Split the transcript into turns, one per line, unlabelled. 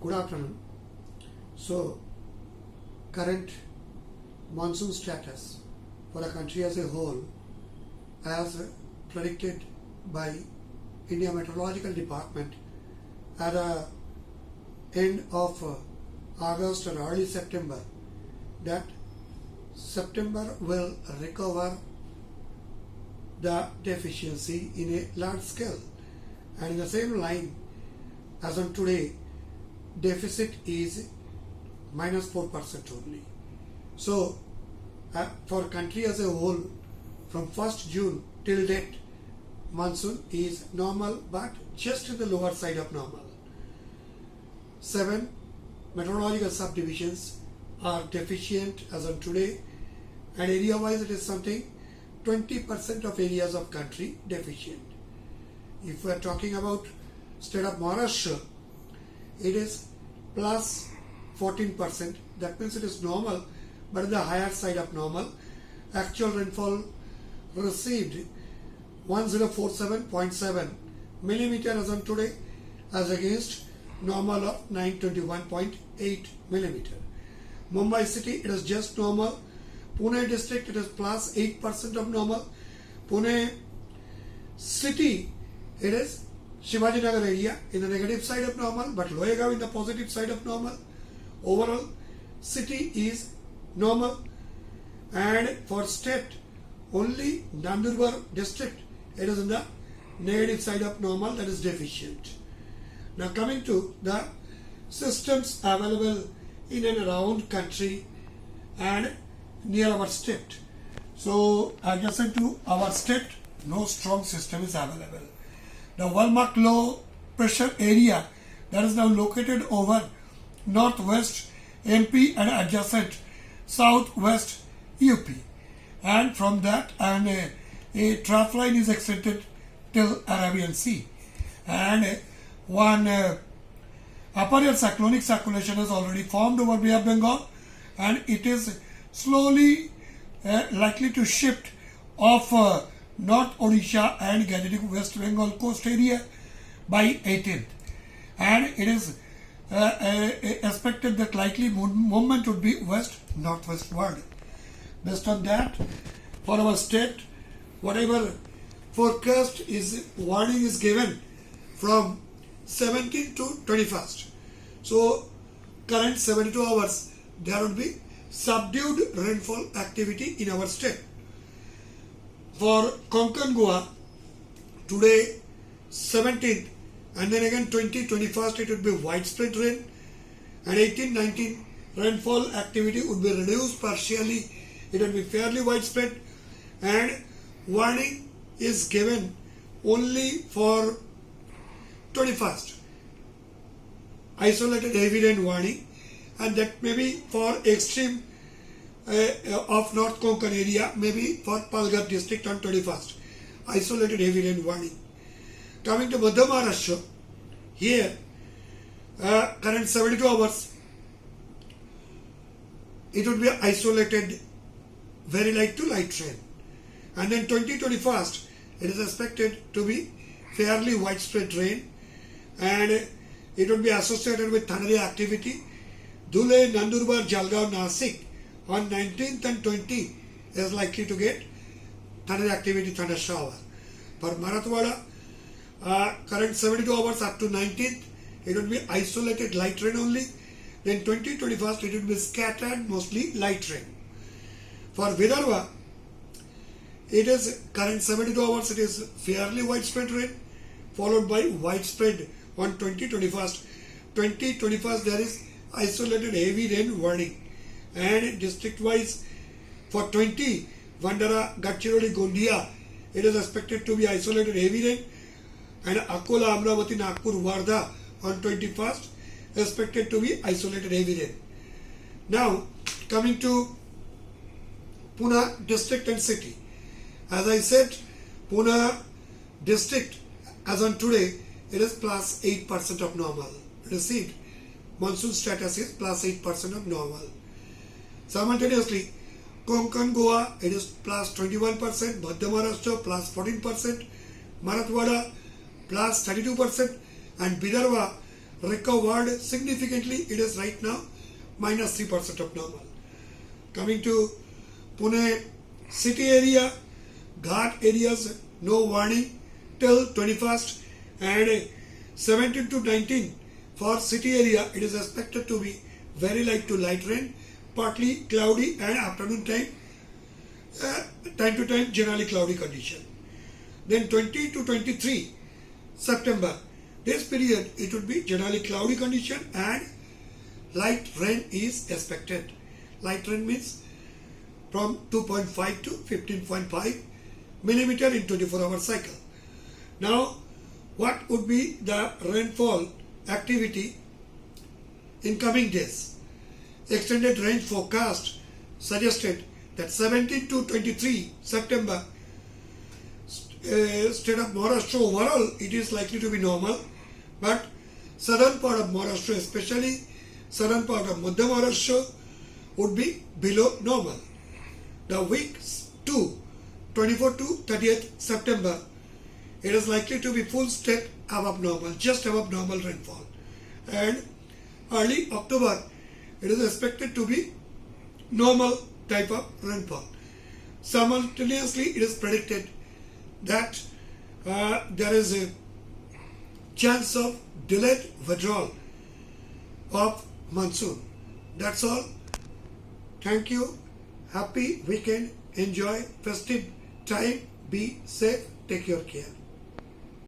Good afternoon. So, current monsoon status for the country as a whole, as predicted by India Meteorological Department at the end of August or early September, that September will recover the deficiency in a large scale, and in the same line as on today, deficit is minus 4% only. So for country as a whole, from 1st June till date, monsoon is normal but just to the lower side of normal. 7 meteorological subdivisions are deficient as on today, and area wise it is something 20% of areas of country deficient. If we are talking about state of Maharashtra, it is plus 14%. That means it is normal, but the higher side of normal. Actual rainfall received 1047.7 millimeter as on today, as against normal of 921.8 millimeter. Mumbai city, it is just normal. Pune district, it is plus 8% of normal. Pune city, it is Shivajinagar area in the negative side of normal, but Loegaon in the positive side of normal. Overall, city is normal. And for state, only Nandurbar district, it is in the negative side of normal, that is deficient. Now coming to the systems available in and around country and near our state. So adjacent to our state, no strong system is available. The well-marked low pressure area that is now located over northwest MP and adjacent southwest UP, and from that a trough line is extended till Arabian Sea, and one upper air cyclonic circulation has already formed over Bay of Bengal, and it is slowly likely to shift off North Odisha and Gangetic West Bengal coast area by 18th, and it is expected that likely movement would be west-northwestward. Based on that, for our state, whatever forecast is, warning is given from 17th to 21st. So current 72 hours, there would be subdued rainfall activity in our state. For Konkan Goa, today 17th, and then again 20, 21st, it would be widespread rain, and 18, 19 rainfall activity would be reduced partially, it would be fairly widespread, and warning is given only for 21st, isolated heavy rain warning, and that may be for extreme of North Konkan area, maybe for Palghar district on 21st, isolated heavy rain warning. Coming to Madhya Maharashtra, here current 72 hours, it would be isolated very light to light rain, and then 21st, it is expected to be fairly widespread rain, and it would be associated with thundery activity. Dhule, Nandurbar, Jalgaon, Nasik on 19th and 20th is likely to get thunder activity, thunder shower. For Marathwada, current 72 hours up to 19th, it will be isolated light rain only. Then 21st, it will be scattered, mostly light rain. For Vidarbha, it is current 72 hours, it is fairly widespread rain, followed by widespread on 21st. 21st, there is isolated heavy rain warning. And district wise, for 20, Vandara, Gadchiroli, Gondia, it is expected to be isolated heavy rain, and Akola, Amravati, Nagpur, Wardha on 21st, expected to be isolated heavy rain. Now coming to Pune district and city. As I said, Pune district as on today, it is plus 8% of normal. Received monsoon status is plus 8% of normal. Simultaneously, Konkan Goa, it is plus 21%, Madhya Maharashtra plus 14%, Marathwada plus 32%, and Vidarbha recovered significantly. It is right now minus 3% of normal. Coming to Pune city area, Ghat areas, no warning till 21st, and 17 to 19 for city area, it is expected to be very light to light rain, partly cloudy, and afternoon time, time to time generally cloudy condition. Then 20 to 23 September, this period it would be generally cloudy condition and light rain is expected. Light rain means from 2.5 to 15.5 millimeter in 24-hour cycle. Now, what would be the rainfall activity in coming days? Extended range forecast suggested that 17 to 23 September, state of Maharashtra overall, it is likely to be normal, but southern part of Maharashtra, especially southern part of Madhya Maharashtra, would be below normal. The week 2, 24 to 30th September, it is likely to be full state above normal, just above normal rainfall. And early October, it is expected to be normal type of rainfall. Simultaneously, it is predicted that there is a chance of delayed withdrawal of monsoon. That's all. Thank you. Happy weekend. Enjoy festive time. Be safe. Take your care.